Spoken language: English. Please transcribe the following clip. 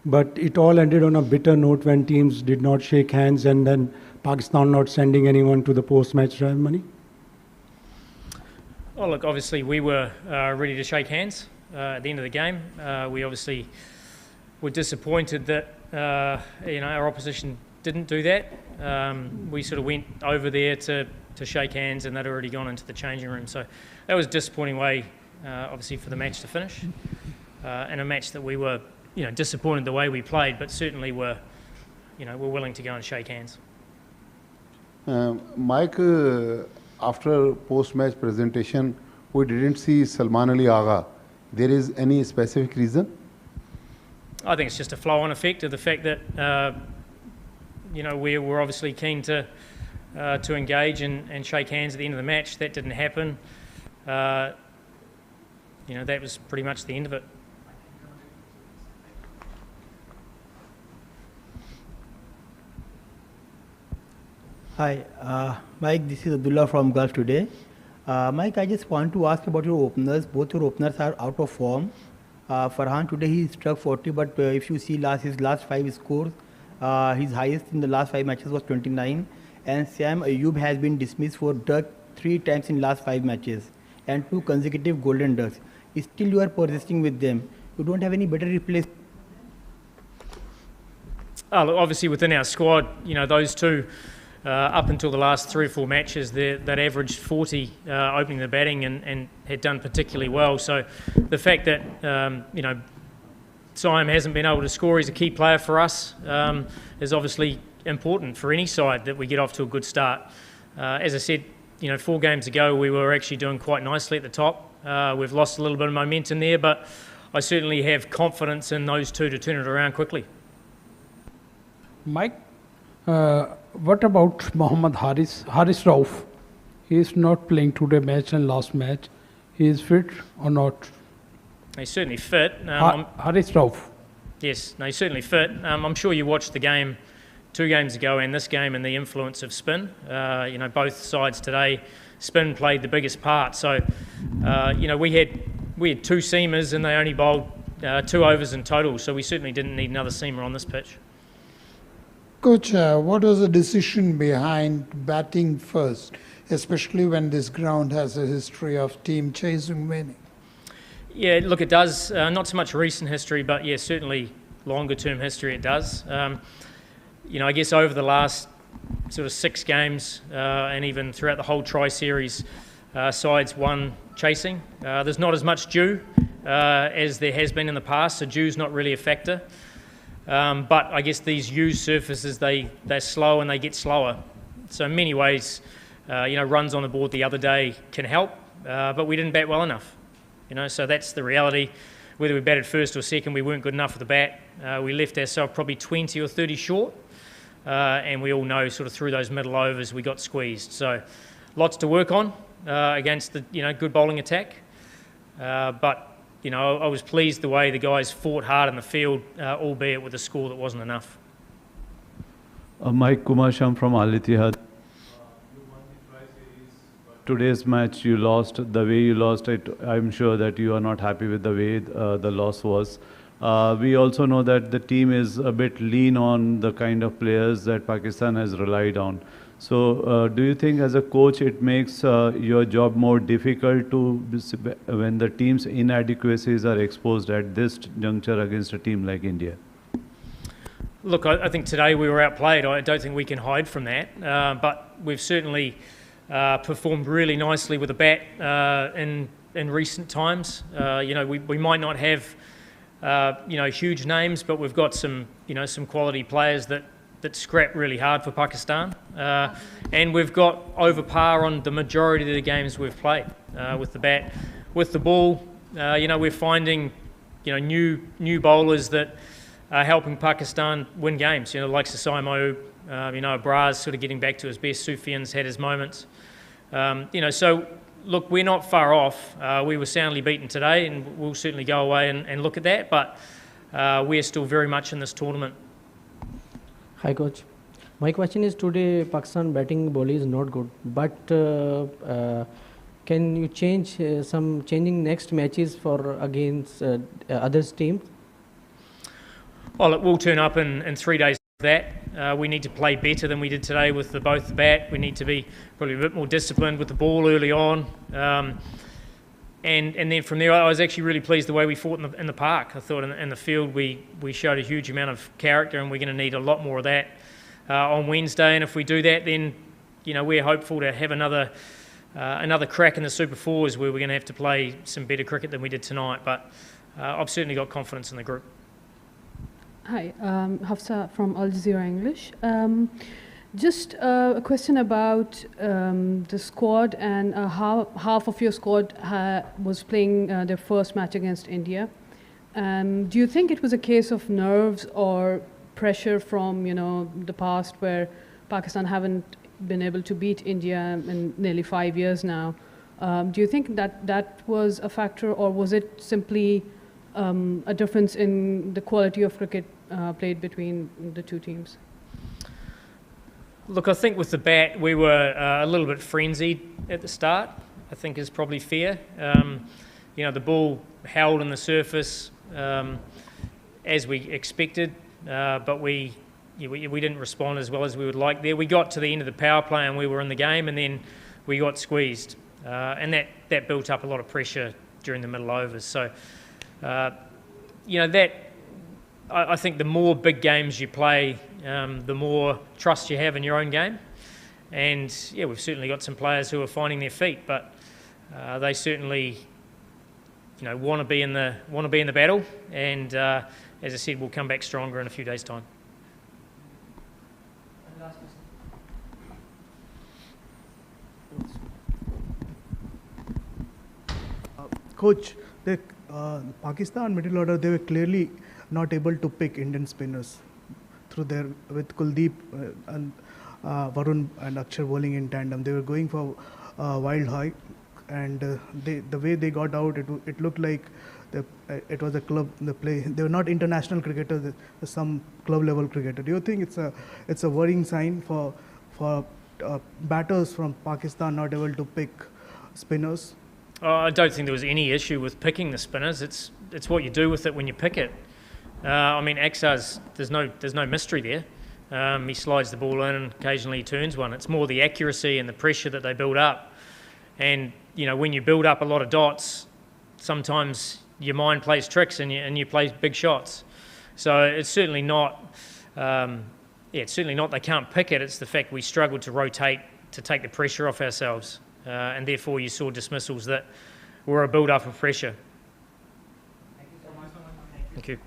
but it all ended on a bitter note when teams did not shake hands and then Pakistan not sending anyone to the post-match ceremony? Oh, look, obviously we were ready to shake hands at the end of the game. We obviously were disappointed that our opposition didn't do that. We sort of went over there to shake hands, and they'd already gone into the changing room. So that was a disappointing way, obviously, for the match to finish, and a match that we were, disappointed the way we played, but certainly were willing to go and shake hands. Mike, after post-match presentation, we didn't see Salman Ali Agha. There is any specific reason? I think it's just a flow-on effect of the fact that we were obviously keen to engage and shake hands at the end of the match. That didn't happen. That was pretty much the end of it. Hi, Mike, this is Abdullah from Gulf Today. Mike, I just want to ask about your openers. Both your openers are out of form. Farhan today he struck 40, but if you see his last 5 scores, his highest in the last 5 matches was 29. And Sam Ayub has been dismissed for duck 3 times in last 5 matches and 2 consecutive golden ducks. Still you are persisting with them. You don't have any better replacement? Look, obviously within our squad, those two, up until the last 3 or 4 matches, that averaged 40 opening the batting and had done particularly well. So the fact that, Siam hasn't been able to score, he's a key player for us, is obviously important for any side that we get off to a good start. As I said, 4 games ago we were actually doing quite nicely at the top. We've lost a little bit of momentum there, but I certainly have confidence in those two to turn it around quickly. Mike, what about Mohammad Haris Rauf? He is not playing today match and last match. He is fit or not? He's certainly fit. Haris Rauf. Yes, he's certainly fit. I'm sure you watched the game 2 games ago and this game and the influence of spin. Both sides today, spin played the biggest part. So, we had 2 seamers and they only bowled 2 overs in total. So we certainly didn't need another seamer on this pitch. Coach, what was the decision behind batting first, especially when this ground has a history of team chasing winning? Yeah, look, it does. Not so much recent history, but yeah, certainly longer term history it does. I guess over the last sort of 6 games and even throughout the whole tri-series, sides won chasing. There's not as much dew as there has been in the past, so dew's not really a factor. But I guess these used surfaces, they're slow and they get slower. So in many ways, runs on the board the other day can help, but we didn't bat well enough. So that's the reality. Whether we batted first or second, we weren't good enough with the bat. We left ourselves probably 20 or 30 short, and we all know sort of through those middle overs we got squeezed. So lots to work on against the good bowling attack, but I was pleased the way the guys fought hard in the field, albeit with a score that wasn't enough. Mike Kumar Sham from Al Ittihad. Today's match you lost. The way you lost it, I'm sure that you are not happy with the way the loss was. We also know that the team is a bit lean on the kind of players that Pakistan has relied on. So do you think as a coach it makes your job more difficult when the team's inadequacies are exposed at this juncture against a team like India? Look, I think today we were outplayed. I don't think we can hide from that. But we've certainly performed really nicely with the bat in recent times. We might not have huge names, but we've got some quality players that scrap really hard for Pakistan, and we've got over par on the majority of the games we've played with the bat. With the ball, we're finding new bowlers that are helping Pakistan win games. Like Saim Ayub, Braz sort of getting back to his best. Sufyan's had his moments. So look, we're not far off. We were soundly beaten today, and we'll certainly go away and look at that. But we're still very much in this tournament. Hi coach, my question is today Pakistan batting bowling is not good, but can you changing next matches for against others teams? Well, it will turn up in 3 days. That we need to play better than we did today with both the bat. We need to be probably a bit more disciplined with the ball early on, and then from there I was actually really pleased the way we fought in the park. I thought in the field we showed a huge amount of character, and we're going to need a lot more of that on Wednesday. And if we do that, then we're hopeful to have another crack in the Super Fours, where we're going to have to play some better cricket than we did tonight. But I've certainly got confidence in the group. Hi, Hafsa from Al Jazeera English. Just a question about the squad and how half of your squad was playing their first match against India. Do you think it was a case of nerves or pressure from the past, where Pakistan haven't been able to beat India in nearly 5 years now? Do you think that was a factor, or was it simply a difference in the quality of cricket played between the two teams? Look, I think with the bat we were a little bit frenzied at the start, I think is probably fair. The ball held on the surface as we expected, but we didn't respond as well as we would like there. We got to the end of the power play and we were in the game, and then we got squeezed, and that built up a lot of pressure during the middle overs. So I think the more big games you play, the more trust you have in your own game. And we've certainly got some players who are finding their feet, but they certainly, want to be in the battle. And as I said, we'll come back stronger in a few days' time. Coach, Pakistan middle order, they were clearly not able to pick Indian spinners with Kuldeep and Varun and Akshar bowling in tandem. They were going for wild high, and the way they got out, it looked like it was a club play. They were not international cricketers; they were some club level cricketer. Do you think it's a worrying sign for batters from Pakistan not able to pick spinners? I don't think there was any issue with picking the spinners. It's what you do with it when you pick it. Axar's, there's no mystery there. He slides the ball in and occasionally he turns one. It's more the accuracy and the pressure that they build up. And when you build up a lot of dots, sometimes your mind plays tricks and you play big shots. So it's certainly not. It's certainly not they can't pick it. It's the fact we struggled to rotate to take the pressure off ourselves. And therefore you saw dismissals that were a build-up of pressure. Thank you so much. Thank you.